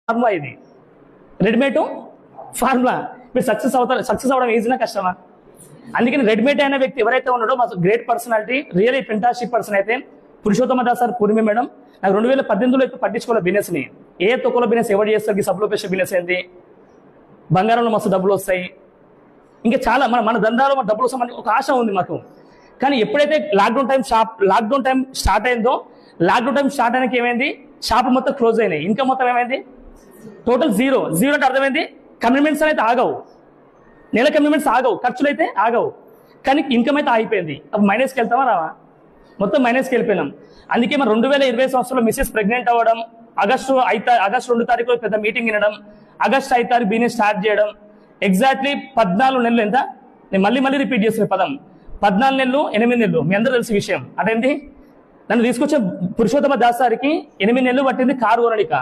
Formula ఇది, readymade formula. మీరు success అవ్వడం ఈజీనా కష్టమా? అందుకని రెడీమేడ్ అయిన వ్యక్తి ఎవరైతే ఉన్నాడో మా great personality, really fantastic person అయితే పురుషోత్తమ దాస్ సార్ పూర్ణి మేడం. నాకు 2018లో అయితే పట్టించుకోవాలి బిజినెస్ ని. ఏ తొక్కలో బిజినెస్ ఎవరు చేస్తారు? సబ్లోపేషన్ బిజినెస్ ఏంటి? బంగారంలో మస్తు డబ్బులు వస్తాయి, ఇంకా చాలా మన దందాలో మన డబ్బులు వస్తామని ఒక ఆశ ఉంది మాకు. కానీ ఎప్పుడైతే లాక్డౌన్ టైం స్టార్ట్ అయిందో, లాక్డౌన్ టైం స్టార్ట్ అయినాక ఏమైంది? షాప్ మొత్తం క్లోజ్ అయినాయి, ఇన్కమ్ మొత్తం ఏమైంది? Total zero. అంటే అర్థమైంది, కమిట్మెంట్స్ అయితే ఆగవు, నెల కమిట్మెంట్స్ ఆగవు, ఖర్చులు అయితే ఆగవు, కానీ ఇన్కమ్ అయితే ఆగిపోయింది. అప్పుడు మైనస్కి వెళ్తామా రావా? మొత్తం మైనస్కి వెళ్ళిపోయినాం. అందుకే మన 2020 సంవత్సరంలో మిస్సెస్ ప్రెగ్నెంట్ అవ్వడం, ఆగస్టు 2 తారీఖులో పెద్ద మీటింగ్ వినడం, ఆగస్టు 5 తారీఖు బిజినెస్ స్టార్ట్ చేయడం, ఎగ్జాక్ట్లీ 14 నెలలు. ఎంత? నేను మళ్ళీ రిపీట్ చేసిన పదం, 14 నెలలు 8 నెలలు. మీ అందరూ తెలిసిన విషయం. అదేంటి? నన్ను తీసుకొచ్చే పురుషోత్తమ దాస్ సార్కి 8 నెలలు పట్టింది కారు కొనడిక.